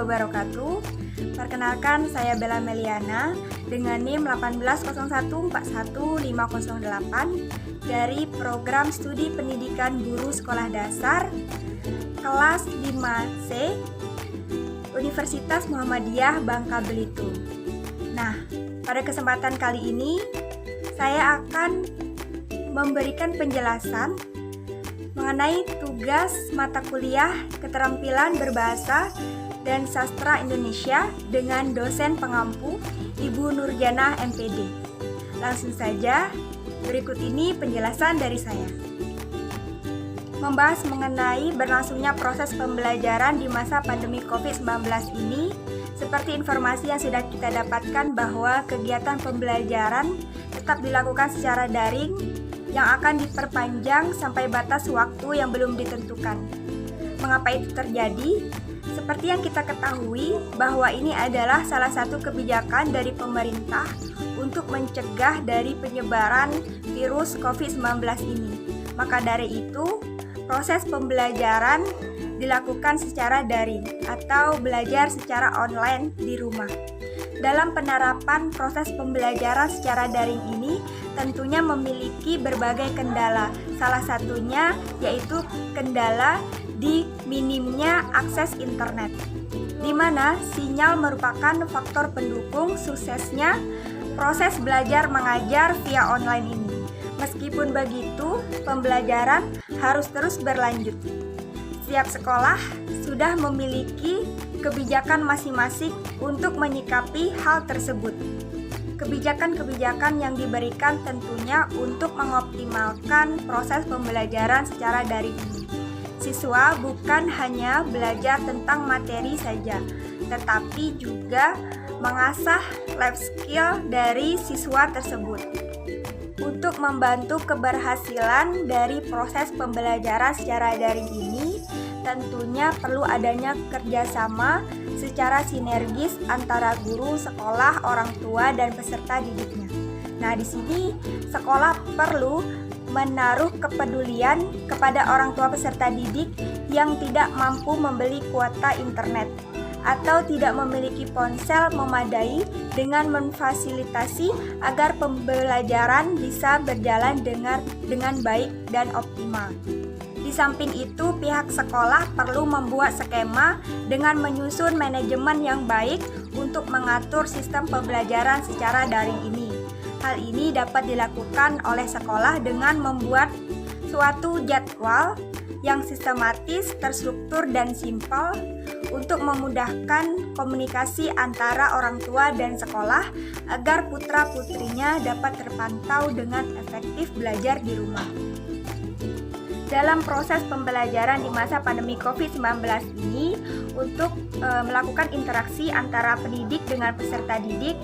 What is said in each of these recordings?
wabarakatuh. Perkenalkan, saya Bella Meliana dengan NIM 180141508 dari Program Studi Pendidikan Guru Sekolah Dasar kelas 5C Universitas Muhammadiyah Bangka Belitung. Nah, pada kesempatan kali ini saya akan memberikan penjelasan mengenai tugas mata kuliah Keterampilan Berbahasa dan Sastra Indonesia dengan dosen pengampu Ibu Nurjana MPD. Langsung saja, berikut ini penjelasan dari saya. Membahas mengenai berlangsungnya proses pembelajaran di masa pandemi COVID-19 ini, seperti informasi yang sudah kita dapatkan bahwa kegiatan pembelajaran tetap dilakukan secara daring yang akan diperpanjang sampai batas waktu yang belum ditentukan. Mengapa itu terjadi? Seperti yang kita ketahui bahwa ini adalah salah satu kebijakan dari pemerintah untuk mencegah dari penyebaran virus COVID-19 ini. Maka dari itu, proses pembelajaran dilakukan secara daring atau belajar secara online di rumah. Dalam penerapan proses pembelajaran secara daring ini tentunya memiliki berbagai kendala. Salah satunya yaitu kendala di minimnya akses internet, di mana sinyal merupakan faktor pendukung suksesnya proses belajar mengajar via online ini. Meskipun begitu, pembelajaran harus terus berlanjut. Setiap sekolah sudah memiliki kebijakan masing-masing untuk menyikapi hal tersebut. Kebijakan-kebijakan yang diberikan tentunya untuk mengoptimalkan proses pembelajaran secara daring ini. Siswa bukan hanya belajar tentang materi saja, tetapi juga mengasah life skill dari siswa tersebut. Untuk membantu keberhasilan dari proses pembelajaran secara daring ini, tentunya perlu adanya kerjasama secara sinergis antara guru, sekolah, orang tua, dan peserta didiknya. Nah, di sini sekolah perlu menaruh kepedulian kepada orang tua peserta didik yang tidak mampu membeli kuota internet atau tidak memiliki ponsel memadai dengan memfasilitasi agar pembelajaran bisa berjalan dengan baik dan optimal. Di samping itu, pihak sekolah perlu membuat skema dengan menyusun manajemen yang baik untuk mengatur sistem pembelajaran secara daring ini. Hal ini dapat dilakukan oleh sekolah dengan membuat suatu jadwal yang sistematis, terstruktur, dan simpel untuk memudahkan komunikasi antara orang tua dan sekolah agar putra-putrinya dapat terpantau dengan efektif belajar di rumah. Dalam proses pembelajaran di masa pandemi COVID-19 ini, untuk melakukan interaksi antara pendidik dengan peserta didik,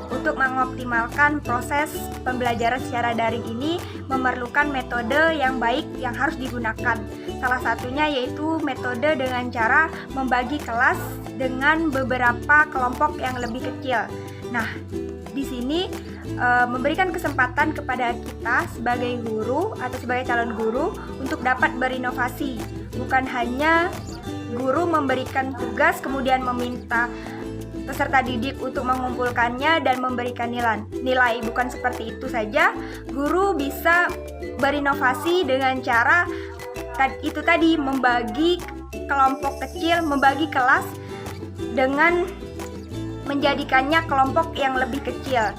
untuk mengoptimalkan proses pembelajaran secara daring ini memerlukan metode yang baik yang harus digunakan. Salah satunya yaitu metode dengan cara membagi kelas dengan beberapa kelompok yang lebih kecil. Nah, di sini memberikan kesempatan kepada kita sebagai guru atau sebagai calon guru untuk dapat berinovasi. Bukan hanya guru memberikan tugas kemudian meminta peserta didik untuk mengumpulkannya dan memberikan nilai. Bukan seperti itu saja. Guru bisa berinovasi dengan cara itu tadi, membagi kelompok kecil, membagi kelas dengan menjadikannya kelompok yang lebih kecil.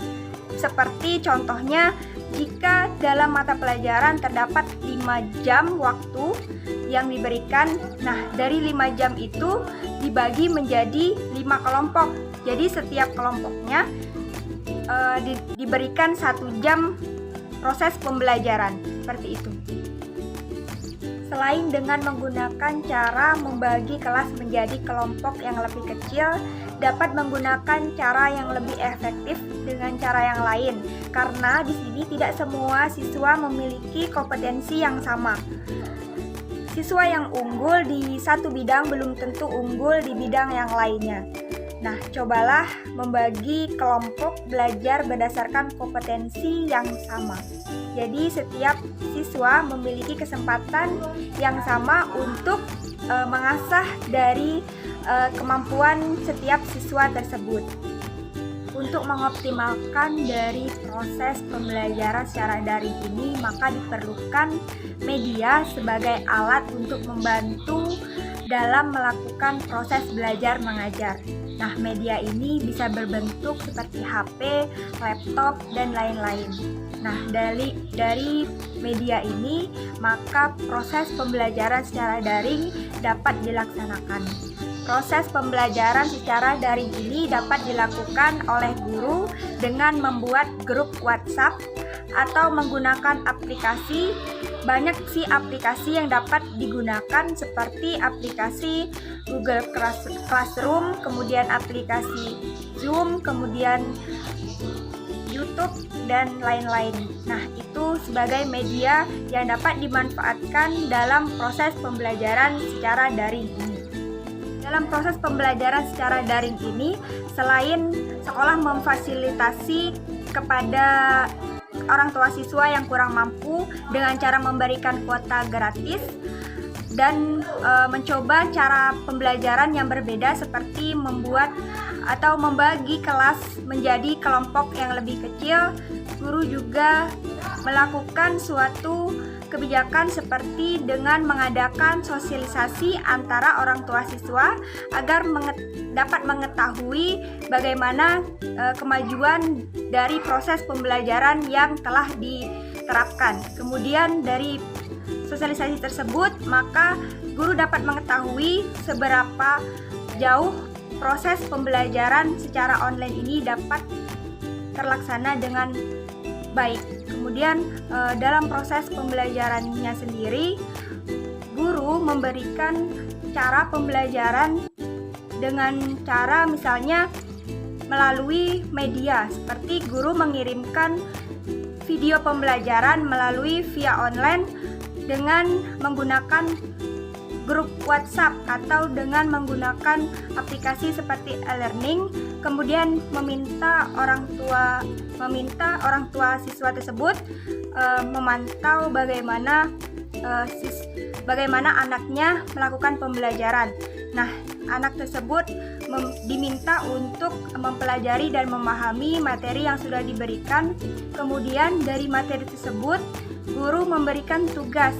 Seperti contohnya, jika dalam mata pelajaran terdapat 5 jam waktu yang diberikan, nah dari 5 jam itu dibagi menjadi 5 kelompok. Jadi setiap kelompoknya diberikan 1 jam proses pembelajaran, seperti itu. Selain dengan menggunakan cara membagi kelas menjadi kelompok yang lebih kecil, dapat menggunakan cara yang lebih efektif dengan cara yang lain, karena di sini tidak semua siswa memiliki kompetensi yang sama. Siswa yang unggul di satu bidang belum tentu unggul di bidang yang lainnya. Nah, cobalah membagi kelompok belajar berdasarkan kompetensi yang sama. Jadi setiap siswa memiliki kesempatan yang sama untuk mengasah dari kemampuan setiap siswa tersebut. Untuk mengoptimalkan dari proses pembelajaran secara daring ini, maka diperlukan media sebagai alat untuk membantu dalam melakukan proses belajar mengajar. Nah, media ini bisa berbentuk seperti HP, laptop, dan lain-lain. Nah, dari media ini, maka proses pembelajaran secara daring dapat dilaksanakan. Proses pembelajaran secara daring ini dapat dilakukan oleh guru dengan membuat grup WhatsApp atau menggunakan aplikasi. Banyak sih aplikasi yang dapat digunakan seperti aplikasi Google Classroom, kemudian aplikasi Zoom, kemudian YouTube, dan lain-lain. Nah, itu sebagai media yang dapat dimanfaatkan dalam proses pembelajaran secara daring ini. Dalam proses pembelajaran secara daring ini, selain sekolah memfasilitasi kepada orang tua siswa yang kurang mampu dengan cara memberikan kuota gratis dan mencoba cara pembelajaran yang berbeda seperti membuat atau membagi kelas menjadi kelompok yang lebih kecil, guru juga melakukan suatu kebijakan seperti dengan mengadakan sosialisasi antara orang tua siswa agar dapat mengetahui bagaimana kemajuan dari proses pembelajaran yang telah diterapkan. Kemudian dari sosialisasi tersebut, maka guru dapat mengetahui seberapa jauh proses pembelajaran secara online ini dapat terlaksana dengan baik. Kemudian dalam proses pembelajarannya sendiri, guru memberikan cara pembelajaran dengan cara misalnya melalui media, seperti guru mengirimkan video pembelajaran melalui via online dengan menggunakan grup WhatsApp atau dengan menggunakan aplikasi seperti e-learning, kemudian meminta orang tua siswa tersebut memantau bagaimana anaknya melakukan pembelajaran. Nah, anak tersebut diminta untuk mempelajari dan memahami materi yang sudah diberikan. Kemudian dari materi tersebut, guru memberikan tugas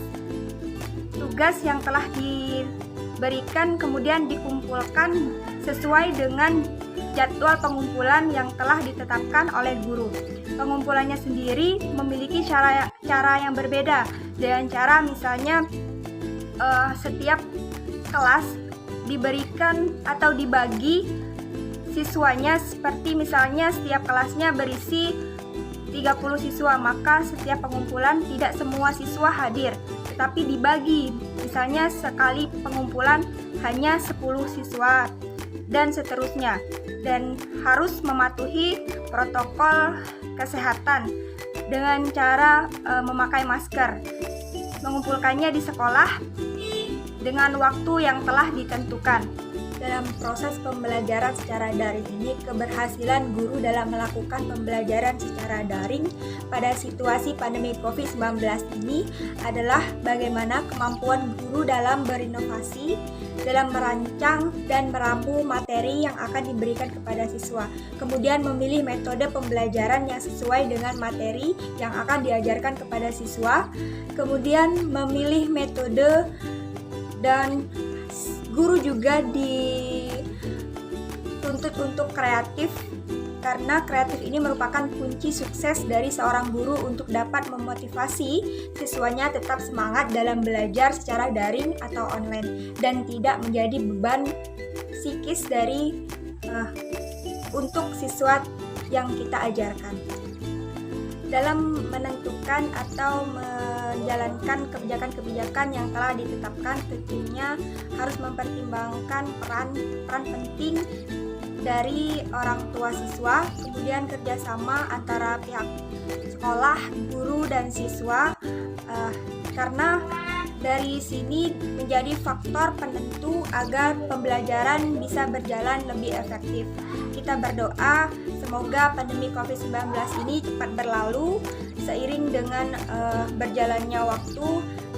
yang telah diberikan, kemudian dikumpulkan sesuai dengan jadwal pengumpulan yang telah ditetapkan oleh guru. Pengumpulannya sendiri memiliki cara yang berbeda, dengan cara misalnya setiap kelas diberikan atau dibagi siswanya, seperti misalnya setiap kelasnya berisi 30 siswa, maka setiap pengumpulan tidak semua siswa hadir, tetapi dibagi, misalnya sekali pengumpulan hanya 10 siswa dan seterusnya, dan harus mematuhi protokol kesehatan dengan cara memakai masker. Mengumpulkannya di sekolah dengan waktu yang telah ditentukan. Dalam proses pembelajaran secara daring ini, keberhasilan guru dalam melakukan pembelajaran secara daring pada situasi pandemi COVID-19 ini adalah bagaimana kemampuan guru dalam berinovasi, dalam merancang dan meramu materi yang akan diberikan kepada siswa. Kemudian memilih metode pembelajaran yang sesuai dengan materi yang akan diajarkan kepada siswa. Kemudian memilih metode, dan guru juga dituntut untuk kreatif, karena kreatif ini merupakan kunci sukses dari seorang guru untuk dapat memotivasi siswanya tetap semangat dalam belajar secara daring atau online dan tidak menjadi beban psikis untuk siswa yang kita ajarkan. Dalam menentukan atau menjalankan kebijakan-kebijakan yang telah ditetapkan, tentunya harus mempertimbangkan peran penting dari orang tua siswa, kemudian kerjasama antara pihak sekolah, guru, dan siswa, karena dari sini menjadi faktor penentu agar pembelajaran bisa berjalan lebih efektif. Kita berdoa semoga pandemi COVID-19 ini cepat berlalu seiring dengan berjalannya waktu,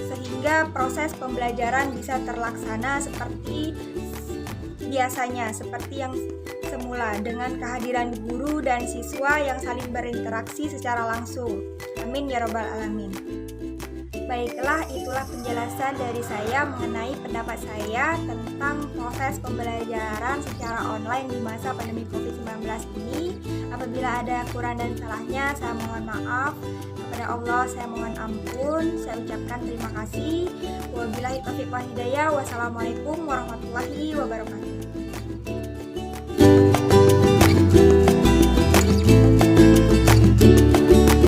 sehingga proses pembelajaran bisa terlaksana seperti biasanya seperti yang semula dengan kehadiran guru dan siswa yang saling berinteraksi secara langsung. Amin ya robbal alamin. Baiklah, itulah penjelasan dari saya mengenai pendapat saya tentang proses pembelajaran secara online di masa pandemi COVID-19 ini. Apabila ada kurang dan salahnya, saya mohon maaf. Kepada Allah, saya mohon ampun. Saya ucapkan terima kasih. Wabillahi taufiq wal hidayah. Wassalamualaikum warahmatullahi wabarakatuh.